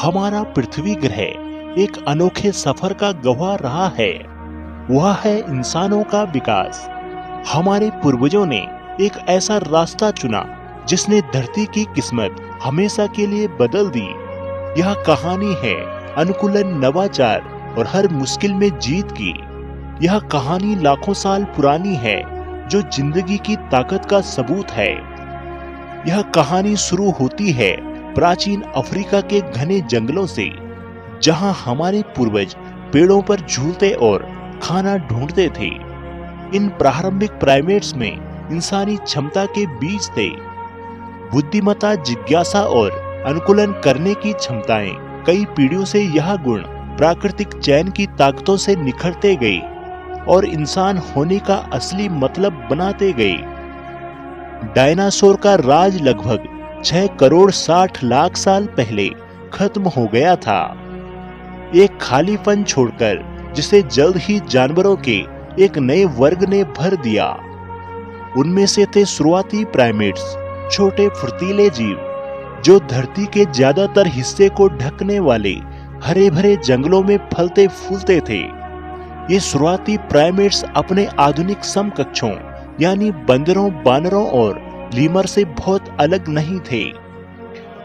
हमारा पृथ्वी ग्रह एक अनोखे सफर का गवाह रहा है। वह है इंसानों का विकास। हमारे पूर्वजों ने एक ऐसा रास्ता चुना जिसने धरती की किस्मत हमेशा के लिए बदल दी। यह कहानी है अनुकूलन, नवाचार और हर मुश्किल में जीत की। यह कहानी लाखों साल पुरानी है जो जिंदगी की ताकत का सबूत है। यह कहानी शुरू होती है प्राचीन अफ्रीका के घने जंगलों से, जहां हमारे पूर्वज पेड़ों पर झूलते और खाना ढूंढते थे। इन प्रारंभिक प्राइमेट्स में इंसानी क्षमता के बीज थे। बुद्धिमत्ता, जिज्ञासा और अनुकूलन करने की क्षमताएं। कई पीढ़ियों से यह गुण प्राकृतिक चयन की ताकतों से निखरते गए और इंसान होने का असली मतलब बनाते गए। डायनासोर का राज लगभग 6 करोड़ 60 लाख साल पहले खत्म हो गया था, एक खालीपन छोड़कर जिसे जल्द ही जानवरों के एक नए वर्ग ने भर दिया। उनमें से थे शुरुआती प्राइमेट्स, छोटे फुर्तीले जीव जो धरती के ज्यादातर हिस्से को ढकने वाले हरे भरे जंगलों में फलते फूलते थे। ये शुरुआती प्राइमेट्स अपने आधुनिक समकक्षों यानी बंदरों, बानरों और लीमर से बहुत अलग नहीं थे।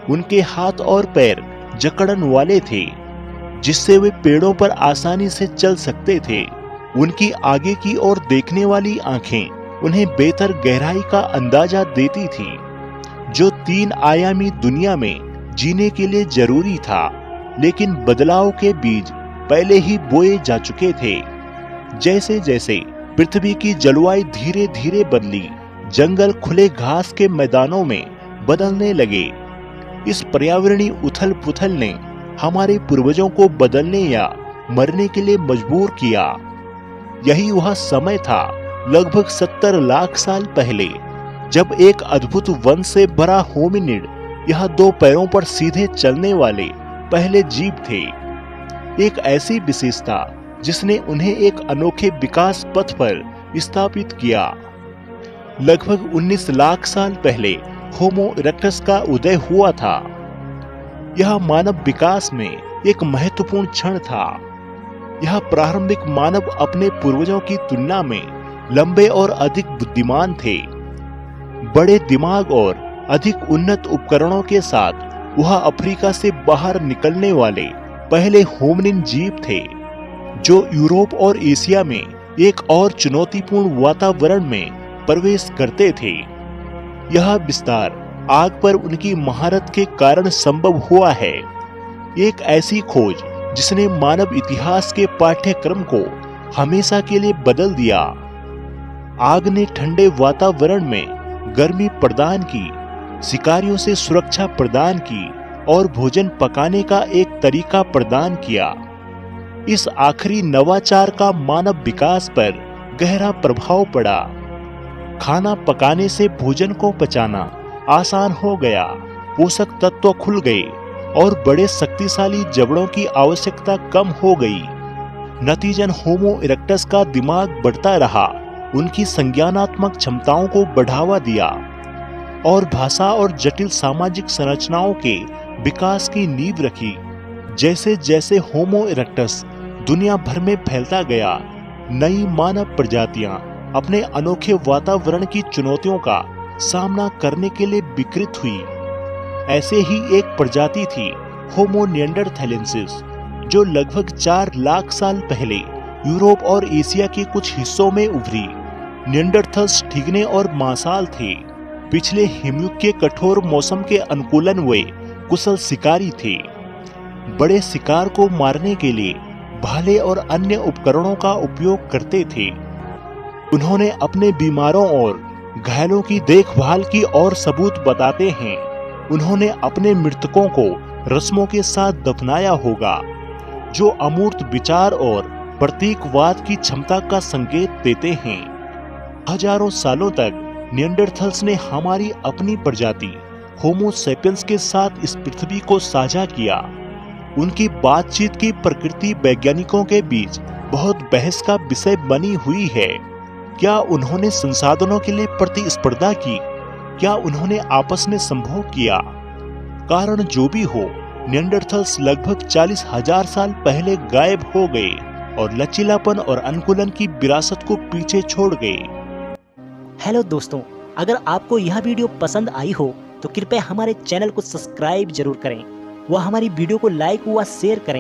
उनके हाथ और पैर जकड़न वाले थे, जिससे वे पेड़ों पर आसानी से चल सकते थे। उनकी आगे की ओर देखने वाली आंखें उन्हें बेहतर गहराई का अंदाजा देती थी, जो 3 आयामी दुनिया में जीने के लिए जरूरी था। लेकिन बदलाव के बीज पहले ही बोए जा चुके थे। जैसे जैसे पृथ्वी की जलवायु धीरे धीरे बदली, जंगल खुले घास के मैदानों में बदलने लगे। इस पर्यावरणीय उथल पुथल ने हमारे पूर्वजों को बदलने या मरने के लिए मजबूर किया। यही वह समय था, लगभग 70 लाख साल पहले, जब एक अद्भुत वंश से भरा होमिनिड, यह 2 पैरों पर सीधे चलने वाले पहले जीव थे। एक ऐसी विशेषता जिसने उन्हें एक अनोखे विकास पथ पर स्थापित किया। लगभग 19 लाख साल पहले होमो इरेक्टस का उदय हुआ था। यह मानव विकास में एक महत्वपूर्ण क्षण था। यह प्रारंभिक मानव अपने पूर्वजों की तुलना में लंबे और अधिक बुद्धिमान थे। बड़े दिमाग और अधिक उन्नत उपकरणों के साथ वह अफ्रीका से बाहर निकलने वाले पहले होमिनिन जीव थे, जो यूरोप और एशिया में एक और चुनौतीपूर्ण वातावरण में प्रवेश करते थे। यह विस्तार आग पर उनकी महारत के कारण संभव हुआ है। एक ऐसी खोज जिसने मानव इतिहास के पाठ्यक्रम को हमेशा के लिए बदल दिया। आग ने ठंडे वातावरण में गर्मी प्रदान की, शिकारियों से सुरक्षा प्रदान की और भोजन पकाने का एक तरीका प्रदान किया। इस आखिरी नवाचार का मानव विकास पर गहरा प्रभाव पड़ा। खाना पकाने से भोजन को पचाना आसान हो गया, पोषक तत्व खुल गए और बड़े शक्तिशाली जबड़ों की आवश्यकता कम हो गई। नतीजन होमो इरेक्टस का दिमाग बढ़ता रहा, उनकी संज्ञानात्मक क्षमताओं को बढ़ावा दिया और भाषा और जटिल सामाजिक संरचनाओं के विकास की नींव रखी। जैसे जैसे होमो इरेक्टस दुनिया भर में फैलता गया, नई मानव प्रजातियां अपने अनोखे वातावरण की चुनौतियों का सामना करने के लिए विकृत हुई। ऐसे ही एक प्रजाति थी होमो निएंडरथैलेंसिस, जो लगभग 4 लाख साल पहले यूरोप और एशिया के कुछ हिस्सों में उभरी। निएंडरथल्स ठीकने और मांसाल थे। पिछले हिमयुग के कठोर मौसम के अनुकूलन वे कुशल शिकारी थे। बड़े शिकार को मारने के लिए भाले और अन्य उपकरणों का उपयोग करते थे। उन्होंने अपने बीमारों और घायलों की देखभाल की और सबूत बताते हैं। उन्होंने अपने मृतकों को रस्मों के साथ दफनाया होगा, जो अमूर्त विचार और प्रतीकवाद की क्षमता का संकेत देते हैं। हजारों सालों तक निएंडरथल्स ने हमारी अपनी प्रजाति होमो सैपियंस के साथ इस पृथ्वी को साझा किया। उनकी बातचीत की प्रकृति वैज्ञानिकों के बीच बहुत बहस का विषय बनी हुई है। क्या उन्होंने संसाधनों के लिए प्रतिस्पर्धा की? क्या उन्होंने आपस में संभोग किया? कारण जो भी हो, निएंडरथल्स लगभग 40,000 साल पहले गायब हो गए और लचीलापन और अनुकूलन की विरासत को पीछे छोड़ गए। हेलो दोस्तों, अगर आपको यह वीडियो पसंद आई हो तो कृपया हमारे चैनल को सब्सक्राइब जरूर करें व हमारी वीडियो को लाइक व शेयर करें